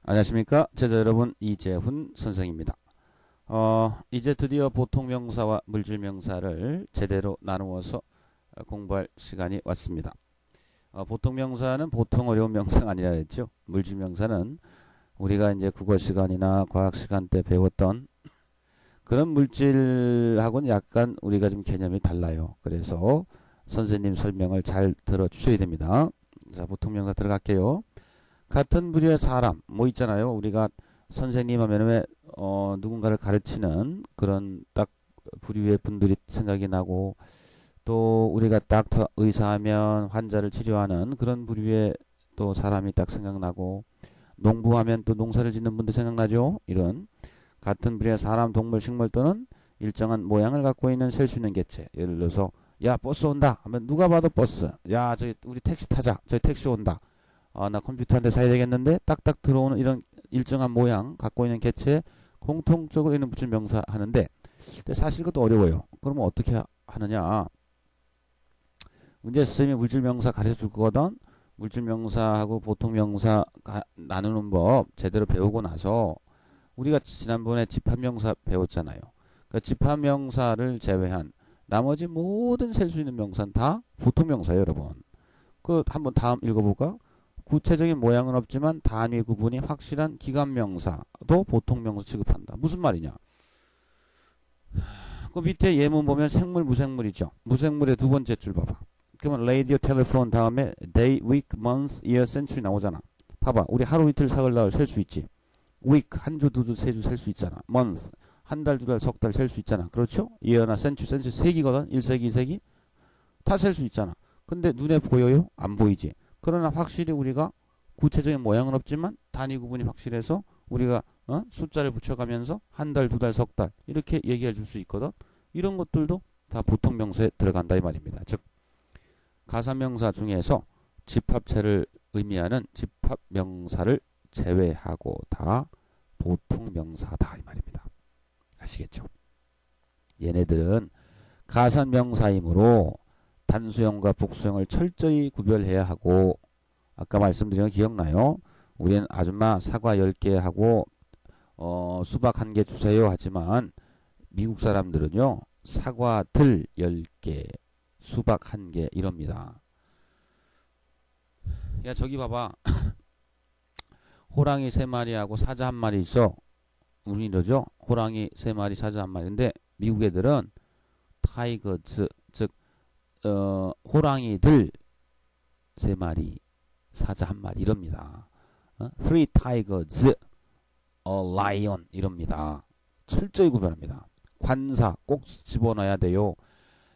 안녕하십니까 제자 여러분, 이재훈 선생입니다. 이제 드디어 보통명사와 물질명사를 제대로 나누어서 공부할 시간이 왔습니다. 보통명사는 보통 어려운 명사가 아니라 했죠. 물질명사는 우리가 이제 국어 시간이나 과학 시간 때 배웠던 그런 물질하고는 약간 우리가 좀 개념이 달라요. 그래서 선생님 설명을 잘 들어주셔야 됩니다. 자, 보통명사 들어갈게요. 같은 부류의 사람 뭐 있잖아요. 우리가 선생님 하면 왜 누군가를 가르치는 그런 딱 부류의 분들이 생각이 나고, 또 우리가 닥터 의사하면 환자를 치료하는 그런 부류의 또 사람이 딱 생각나고, 농부하면 또 농사를 짓는 분들 생각나죠. 이런 같은 부류의 사람, 동물, 식물 또는 일정한 모양을 갖고 있는 셀 수 있는 개체. 예를 들어서 야 버스 온다 하면 누가 봐도 버스. 야 저기 우리 택시 타자. 저기 택시 온다. 나 컴퓨터 한 대 사야 되겠는데 딱딱 들어오는 이런 일정한 모양 갖고 있는 개체에 공통적으로 있는 무슨 명사 하는데, 근데 사실 그것도 어려워요. 그러면 어떻게 하느냐. 문제 선생님이 물질명사 가르쳐 줄 거거든. 물질명사하고 보통명사 나누는 법 제대로 배우고 나서 우리가 지난번에 집합명사 배웠잖아요. 그러니까 집합명사를 제외한 나머지 모든 셀 수 있는 명사는 다 보통명사예요, 여러분. 그 한번 다음 읽어볼까? 구체적인 모양은 없지만 단위 구분이 확실한 기관명사도 보통명사 취급한다. 무슨 말이냐? 그 밑에 예문 보면 생물, 무생물이죠. 무생물의 두 번째 줄 봐봐. 그러면 radio, telephone 다음에 day, week, month, year, century 나오잖아. 봐봐. 우리 하루 이틀 사흘 나흘 셀 수 있지. week 한 주, 두 주, 세 주 셀 수 있잖아. month 한 달, 두 달, 석 달 셀 수 있잖아. 그렇죠? year나 century 세기거든. 1세기, 2세기 다 셀 수 있잖아. 근데 눈에 보여요? 안 보이지. 그러나 확실히 우리가 구체적인 모양은 없지만 단위 구분이 확실해서 우리가 숫자를 붙여가면서 한 달, 두 달, 석 달 이렇게 얘기해 줄 수 있거든. 이런 것들도 다 보통명사에 들어간다 이 말입니다. 즉 가사명사 중에서 집합체를 의미하는 집합명사를 제외하고 다 보통명사다 이 말입니다. 아시겠죠? 얘네들은 가산명사이므로 단수형과 복수형을 철저히 구별해야 하고, 아까 말씀드린 거 기억나요? 우리는 아줌마 사과 10개 하고 수박 1개 주세요 하지만 미국 사람들은요 사과들 10개 수박 1개 이럽니다. 야 저기 봐봐. 호랑이 3마리하고 사자 1마리 있어. 우리 이러죠. 호랑이 3마리 사자 1마리. 근데 미국 애들은 타이거즈 즉 호랑이들 3마리 사자 1마리 이럽니다. Three tigers, a lion 이럽니다. 철저히 구별합니다. 관사 꼭 집어넣어야 돼요.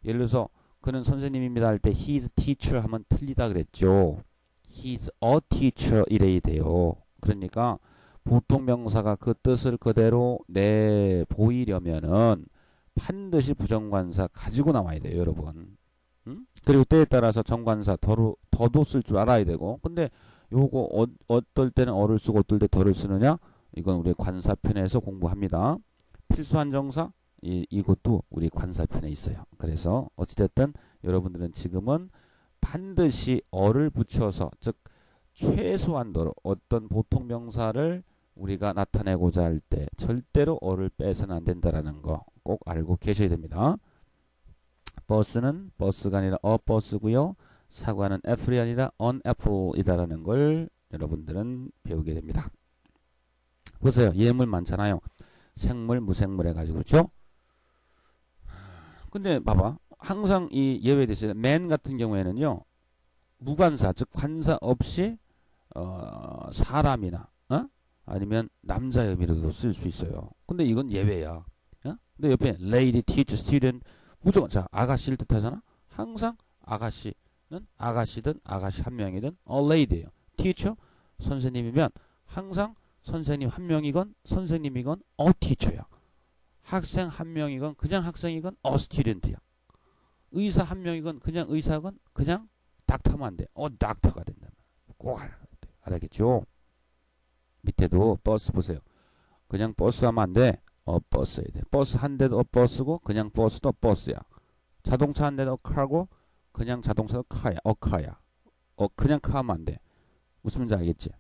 예를 들어서 그는 선생님입니다 할 때 he's teacher 하면 틀리다 그랬죠. he's a teacher 이래야 돼요. 그러니까 보통명사가 그 뜻을 그대로 내보이려면은 반드시 부정관사 가지고 나와야 돼요, 여러분. 그리고 때에 따라서 정관사 더도 쓸 줄 알아야 되고. 근데 요거 어떨 때는 어를 쓰고 어떨 때 더를 쓰느냐? 이건 우리 관사편에서 공부합니다. 필수한 정사 이것도 우리 관사편에 있어요. 그래서 어찌됐든 여러분들은 지금은 반드시 어를 붙여서, 즉 최소한도로 어떤 보통명사를 우리가 나타내고자 할 때 절대로 어를 빼서는 안 된다라는 거 꼭 알고 계셔야 됩니다. 버스는 버스가 아니라 버스고요. 사과는 애플이 아니라 on apple이다라는 걸 여러분들은 배우게 됩니다. 보세요. 예물 많잖아요. 생물, 무생물 해가지고 그렇죠? 근데 봐봐. 항상 이 예외도 있어요. man 같은 경우에는요. 무관사, 즉 관사 없이 사람이나 아니면 남자 의미로도 쓸 수 있어요. 근데 이건 예외야. 근데 옆에 lady, teacher, student 무조건 자 아가씨를 뜻하잖아. 항상 아가씨는 아가씨든 아가씨 한 명이든 a lady예요. teacher 선생님이면 항상 선생님 한 명이건 선생님이건 a teacher야. 학생 한 명이건 그냥 학생이건 a student야. 의사 한 명이건 그냥 의사건 그냥 닥터면 안 돼. 닥터가 된다. 꼭 알아야겠죠. 밑에도 버스 보세요. 그냥 버스 하면 안 돼. 버스야 돼. 버스 한 대도 버스고 그냥 버스도 버스야. 자동차 한 대도 카고 그냥 자동차도 카야. 카야. 그냥 카 하면 안 돼. 무슨 말인지 알겠지?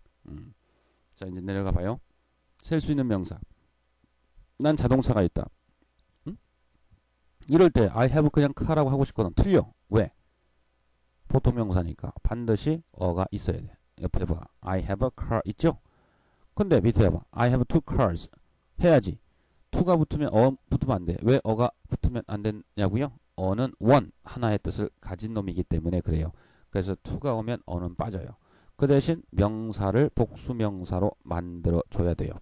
자, 이제 내려가 봐요. 셀 수 있는 명사. 난 자동차가 있다. 응? 이럴 때 I have 그냥 car라고 하고 싶거든. 틀려. 왜? 보통 명사니까 반드시 어가 있어야 돼. 옆에 봐. I have a car 있죠? 근데 밑에 봐. I have two cars. 해야지. to가 붙으면 붙으면 안 돼. 왜 어가 붙으면 안 되냐고요? 어는 one 하나의 뜻을 가진 놈이기 때문에 그래요. 그래서 to가 오면 어는 빠져요. 그 대신 명사를 복수 명사로 만들어 줘야 돼요.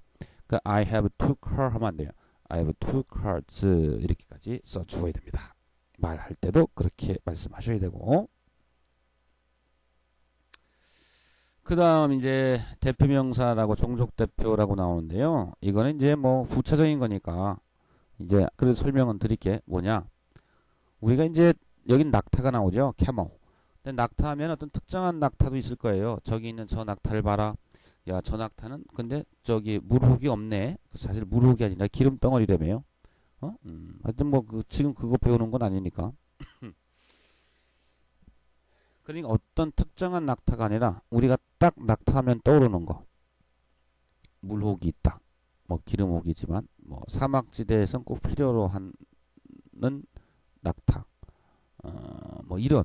그러니까 I have two car 하면 안 돼요. I have two cars 이렇게까지 써 주어야 됩니다. 말할 때도 그렇게 말씀하셔야 되고. 그 다음 이제 대표명사라고 종족대표라고 나오는데요. 이거는 이제 뭐 부차적인 거니까 이제 그래도 설명은 드릴게. 뭐냐? 우리가 이제 여긴 낙타가 나오죠. camel. 근데 낙타하면 어떤 특정한 낙타도 있을 거예요. 저기 있는 저 낙타를 봐라. 야, 저 낙타는 근데 저기 물혹이 없네. 사실 물혹이 아니라 기름 덩어리라며요. 하여튼 뭐 지금 그거 배우는 건 아니니까. 그러니까 어떤 특정한 낙타가 아니라 우리가 딱 낙타하면 떠오르는 거. 물혹이 있다. 뭐 기름혹이지만 뭐 사막지대에선 꼭 필요로 하는 낙타. 뭐 이런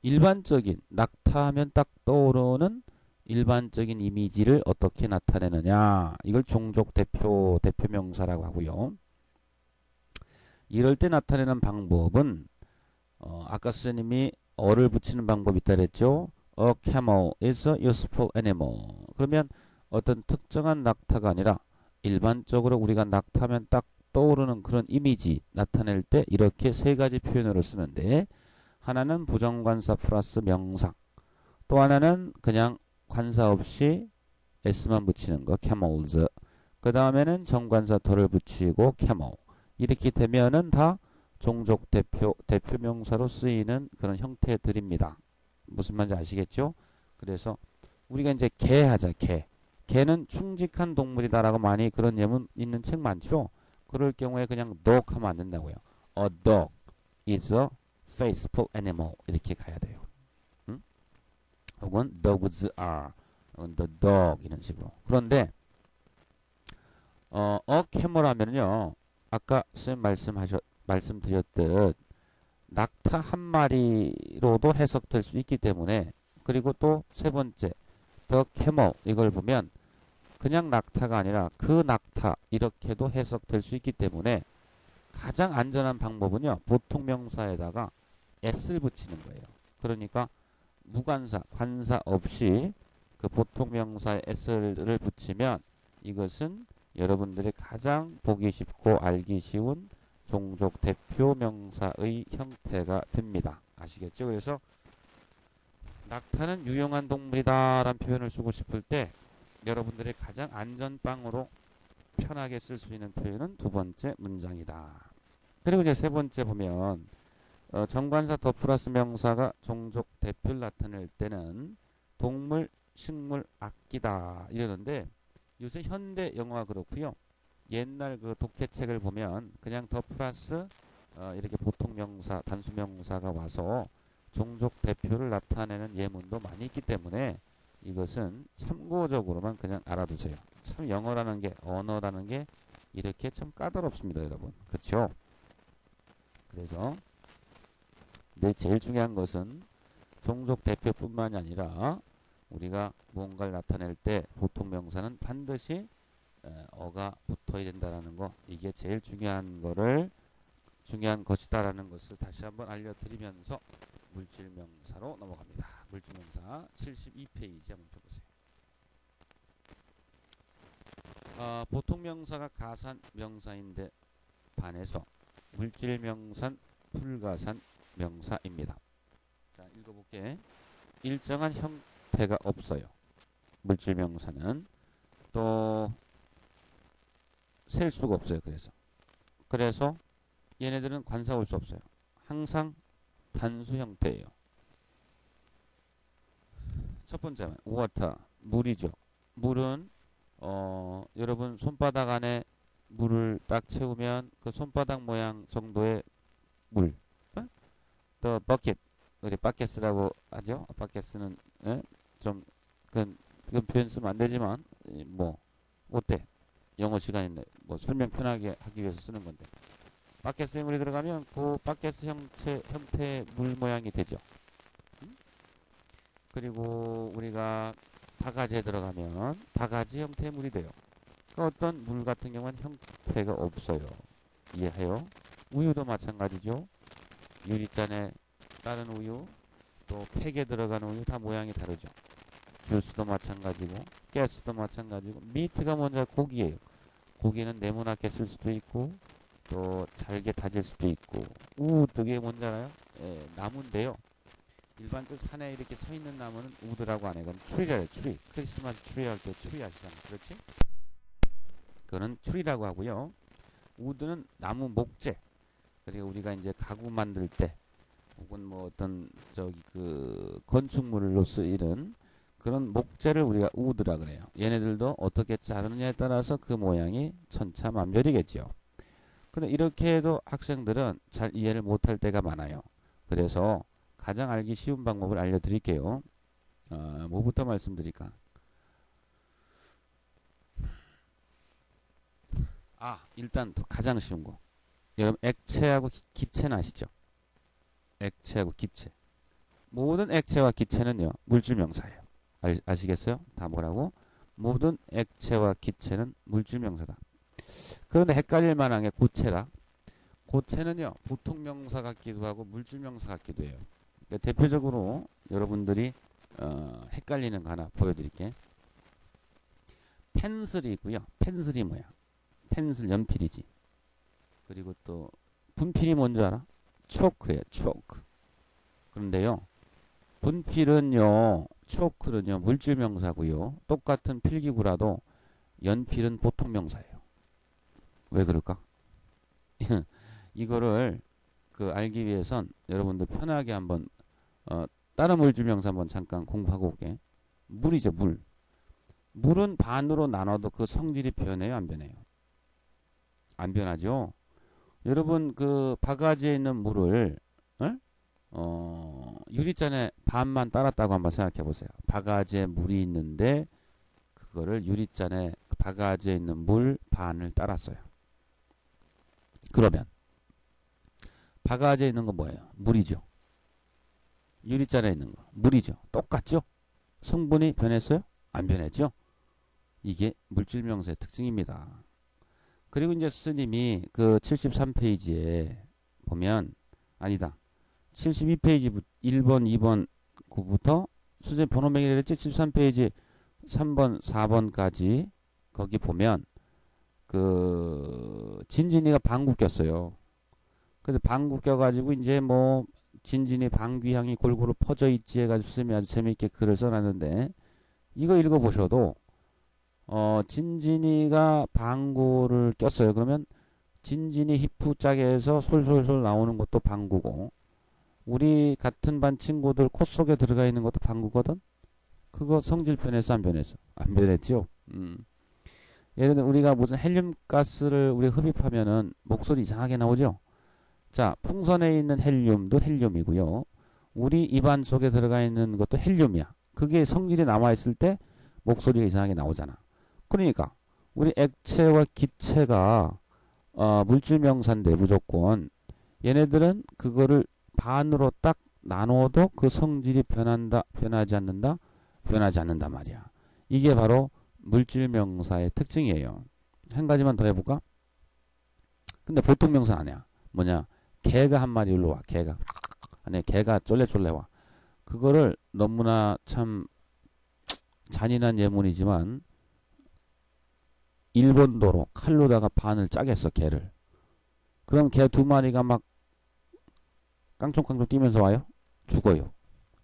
일반적인 낙타하면 딱 떠오르는 일반적인 이미지를 어떻게 나타내느냐. 이걸 종족 대표명사라고 하고요. 이럴 때 나타내는 방법은 아까 선생님이 어를 붙이는 방법이 있다 그랬죠. A camel is a useful animal. 그러면 어떤 특정한 낙타가 아니라 일반적으로 우리가 낙타하면 딱 떠오르는 그런 이미지 나타낼 때 이렇게 세 가지 표현으로 쓰는데 하나는 부정관사 플러스 명사, 또 하나는 그냥 관사 없이 s만 붙이는 거 camels, 그 다음에는 정관사 더를 붙이고 camel. 이렇게 되면은 다 종족 대표명사로 쓰이는 그런 형태들입니다. 무슨 말인지 아시겠죠? 그래서 우리가 이제 개 하자. 개는 충직한 동물이다라고 많이 그런 예문 있는 책 많죠? 그럴 경우에 그냥 dog 하면 안 된다고요. A dog is a faithful animal 이렇게 가야 돼요. 응? 혹은 dogs are, 혹은 the dog 이런 식으로. 그런데 a camel 하면요. 아까 선생님 말씀드렸듯 낙타 한 마리로도 해석될 수 있기 때문에, 그리고 또 세 번째 the camel 이걸 보면 그냥 낙타가 아니라 그 낙타 이렇게도 해석될 수 있기 때문에 가장 안전한 방법은요. 보통 명사에다가 s를 붙이는 거예요. 그러니까 무관사, 관사 없이 그 보통 명사에 s를 붙이면 이것은 여러분들이 가장 보기 쉽고 알기 쉬운 종족 대표 명사의 형태가 됩니다. 아시겠죠? 그래서 낙타는 유용한 동물이다 라는 표현을 쓰고 싶을 때 여러분들이 가장 안전빵으로 편하게 쓸 수 있는 표현은 두 번째 문장이다. 그리고 이제 세 번째 보면 정관사 더 플러스 명사가 종족 대표를 나타낼 때는 동물, 식물, 악기다 이러는데 요새 현대 영화가 그렇고요. 옛날 그 독해책을 보면 그냥 더 플러스 이렇게 보통 명사, 단수 명사가 와서 종족 대표를 나타내는 예문도 많이 있기 때문에 이것은 참고적으로만 그냥 알아두세요. 참 영어라는 게, 언어라는 게 이렇게 참 까다롭습니다, 여러분. 그렇죠? 그래서 제일 중요한 것은 종족 대표뿐만이 아니라 우리가 무언가를 나타낼 때 보통 명사는 반드시 어가 붙어야 된다는 거, 이게 제일 중요한 것이다라는 것을 다시 한번 알려드리면서 물질명사로 넘어갑니다. 물질명사 72페이지 한번 펴보세요. 보통명사가 가산명사인데 반해서 물질명사는 불가산명사입니다. 자, 읽어볼게. 일정한 형태가 없어요. 물질명사는 또 셀 수가 없어요. 그래서 얘네들은 관사 올 수 없어요. 항상 단수 형태예요. 첫 번째, water, 물이죠. 물은 여러분 손바닥 안에 물을 딱 채우면 그 손바닥 모양 정도의 물. 또 버켓, 우리 바켓이라고 하죠. 바켓은 좀 그건 표현 쓰면 안 되지만 뭐 어때? 영어 시간인데 뭐 설명 편하게 하기 위해서 쓰는 건데. 바켓스에 물이 들어가면 그 바켓스 형태의 물 모양이 되죠. 그리고 우리가 바가지에 들어가면 바가지 형태의 물이 돼요. 그 어떤 물 같은 경우는 형태가 없어요. 이해해요? 우유도 마찬가지죠. 유리잔에 다른 우유, 또 팩에 들어가는 우유 다 모양이 다르죠. 주스도 마찬가지고 가스도 마찬가지고 미트가 먼저 고기예요. 고기는 네모나게 쓸 수도 있고 또 잘게 다질 수도 있고 우드게 뭔지 알아요? 예, 나무인데요. 일반적 산에 이렇게 서 있는 나무는 우드라고 안 해요. 그건 트리래요. 트리. 크리스마스 트리 할 때 트리 아시잖아요. 그렇지? 그거는 트리라고 하고요. 우드는 나무 목재. 그리고 우리가 이제 가구 만들 때 혹은 뭐 어떤 저기 그 건축물로 쓰이는 그런 목재를 우리가 우드라 그래요. 얘네들도 어떻게 자르느냐에 따라서 그 모양이 천차만별이겠죠. 근데 이렇게 해도 학생들은 잘 이해를 못할 때가 많아요. 그래서 가장 알기 쉬운 방법을 알려드릴게요. 뭐부터 말씀드릴까? 일단 가장 쉬운 거. 여러분 액체하고 기체는 아시죠? 액체하고 기체. 모든 액체와 기체는요 물질 명사예요. 아시겠어요? 다 뭐라고? 모든 액체와 기체는 물질 명사다. 그런데 헷갈릴 만한 게 고체다. 고체는요 보통 명사 같기도 하고 물질 명사 같기도 해요. 그러니까 대표적으로 여러분들이 헷갈리는 거 하나 보여드릴게. 펜슬이 있고요. 펜슬이 뭐야? 펜슬 연필이지. 그리고 또 분필이 뭔지 알아? 초크예요. 초크. 그런데요 분필은요 초크는요 물질 명사고요. 똑같은 필기구라도 연필은 보통 명사예요. 왜 그럴까? 이거를 알기 위해선 여러분들 편하게 한번 다른 물질 명사 한번 잠깐 공부하고 올게. 물이죠 물. 물은 반으로 나눠도 그 성질이 변해요 안 변해요? 안 변하죠. 여러분 그 바가지에 있는 물을 유리잔에 반만 따랐다고 한번 생각해 보세요. 바가지에 물이 있는데 그거를 유리잔에 바가지에 있는 물 반을 따랐어요. 그러면 바가지에 있는 거 뭐예요? 물이죠. 유리잔에 있는 거 물이죠. 똑같죠? 성분이 변했어요? 안 변했죠? 이게 물질명사의 특징입니다. 그리고 이제 스님이 그 73페이지에 보면 아니다. 72페이지 1번, 2번 그부터 수제 번호 명의를 했지 73페이지 3번, 4번까지 거기 보면 그 진진이가 방구 꼈어요. 그래서 방구 껴가지고 이제 뭐 진진이 방귀향이 골고루 퍼져 있지 해가지고 스님이 아주 재미있게 글을 써놨는데 이거 읽어보셔도 진진이가 방구를 꼈어요. 그러면 진진이 히프 짝에서 솔솔솔 나오는 것도 방구고 우리 같은 반 친구들 코 속에 들어가 있는 것도 방구거든. 그거 성질 변했어 안 변했어? 안 변했죠. 예를 들어 우리가 무슨 헬륨 가스를 우리 흡입하면은 목소리 이상하게 나오죠. 자, 풍선에 있는 헬륨도 헬륨이고요. 우리 입안 속에 들어가 있는 것도 헬륨이야. 그게 성질이 남아있을 때 목소리가 이상하게 나오잖아. 그러니까 우리 액체와 기체가 물질 명사인데 무조건 얘네들은 그거를 반으로 딱 나눠도 그 성질이 변한다, 변하지 않는다, 변하지 않는다 말이야. 이게 바로 물질 명사의 특징이에요. 한 가지만 더 해볼까? 근데 보통 명사 아니야. 뭐냐? 개가 한 마리 일로 와. 개가. 아니, 개가 쫄래쫄래 와. 그거를 너무나 참 잔인한 예문이지만 일본도로 칼로다가 반을 짜겠어. 개를. 그럼 개 두 마리가 막 깡총깡총 뛰면서 와요? 죽어요.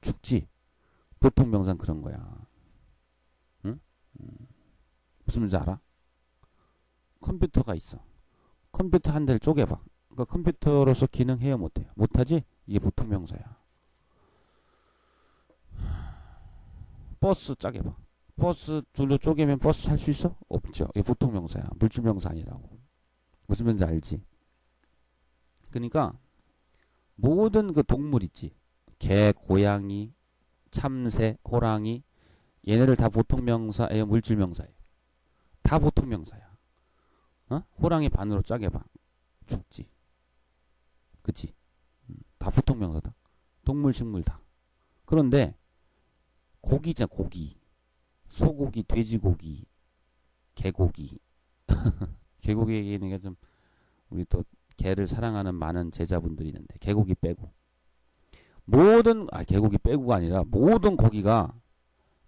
죽지. 보통 명사는 그런 거야. 응? 무슨 말인지 알아? 컴퓨터가 있어. 컴퓨터 한 대를 쪼개봐. 그러니까 컴퓨터로서 기능해요 못해요? 못하지? 이게 보통 명사야. 버스 짜개봐. 버스 둘로 쪼개면 버스 살 수 있어? 없죠. 이게 보통 명사야. 물질 명사 아니라고. 무슨 말인지 알지? 그러니까 모든 그 동물 있지. 개, 고양이, 참새, 호랑이 얘네를 다 보통 명사예요, 물질 명사예요. 다 보통명사야. 호랑이 반으로 짜개봐. 죽지. 그치? 다 보통명사다. 동물, 식물 다. 그런데 고기잖아, 고기. 소고기, 돼지고기, 개고기. 개고기 얘기하는 게 좀 우리 또 개를 사랑하는 많은 제자분들이 있는데 개고기 빼고 개고기 빼고가 아니라 모든 고기가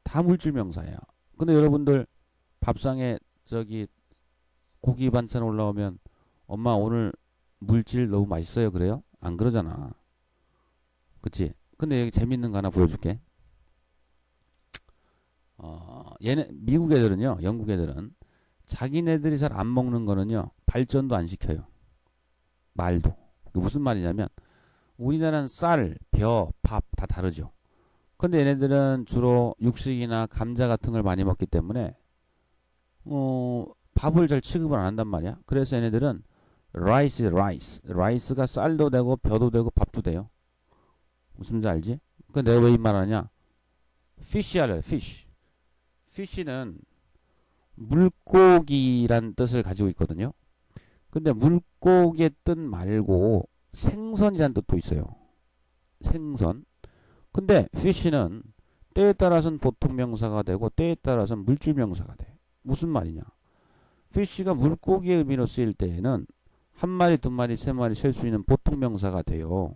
다 물질명사예요. 근데 여러분들 밥상에 저기 고기 반찬 올라오면 엄마 오늘 물질 너무 맛있어요 그래요? 안 그러잖아. 그치? 근데 여기 재밌는 거 하나 보여줄게. 얘네 미국 애들은요, 영국 애들은 자기네들이 잘 안 먹는 거는요 발전도 안 시켜요. 말도. 무슨 말이냐면 우리나라는 쌀, 벼, 밥 다 다르죠. 근데 얘네들은 주로 육식이나 감자 같은 걸 많이 먹기 때문에 밥을 잘 취급을 안 한단 말이야. 그래서 얘네들은 라이스가 쌀도 되고 벼도 되고 밥도 돼요. 무슨 말인지 알지? 그 내가 왜 이 말하냐? fish 알아요. fish는 물고기란 뜻을 가지고 있거든요. 근데 물고기의 뜻 말고 생선이란 뜻도 있어요. 생선. 근데 fish는 때에 따라서는 보통명사가 되고 때에 따라서는 물질명사가 돼. 무슨 말이냐? fish가 물고기의 의미로 쓰일 때에는 한 마리, 두 마리, 세 마리 셀 수 있는 보통명사가 돼요.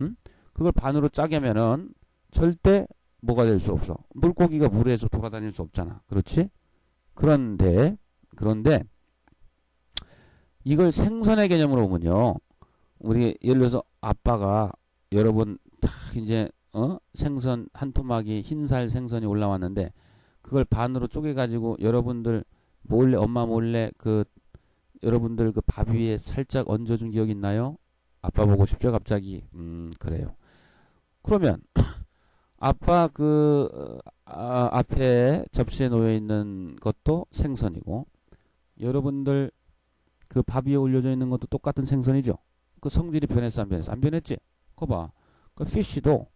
응? 그걸 반으로 짜개면은 절대 뭐가 될 수 없어. 물고기가 물에서 돌아다닐 수 없잖아. 그렇지? 그런데 이걸 생선의 개념으로 보면요. 우리 예를 들어서 아빠가 여러분 딱 이제 생선 한 토막이 흰살 생선이 올라왔는데 그걸 반으로 쪼개 가지고 여러분들 몰래 엄마 몰래 그 여러분들 그 밥 위에 살짝 얹어준 기억 있나요? 아빠 보고 싶죠 갑자기. 그래요. 그러면 아빠 앞에 접시에 놓여 있는 것도 생선이고 여러분들 그 밥 위에 올려져 있는 것도 똑같은 생선이죠. 그 성질이 변했어 안 변했어? 안 변했지? 그거 봐. 그 피쉬도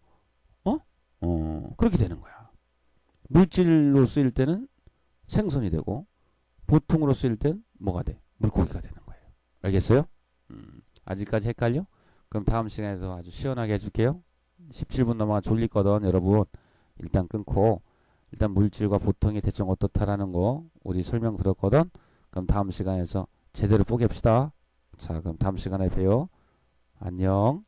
그렇게 되는 거야. 물질로 쓰일 때는 생선이 되고 보통으로 쓰일 땐 뭐가 돼? 물고기가 되는 거예요. 알겠어요? 아직까지 헷갈려? 그럼 다음 시간에도 아주 시원하게 해줄게요. 17분 넘어가 졸리거든 여러분. 일단 끊고 일단 물질과 보통이 대충 어떻다라는 거 우리 설명 들었거든. 그럼 다음 시간에서 제대로 뽀갭시다. 자 그럼 다음 시간에 봬요. 안녕.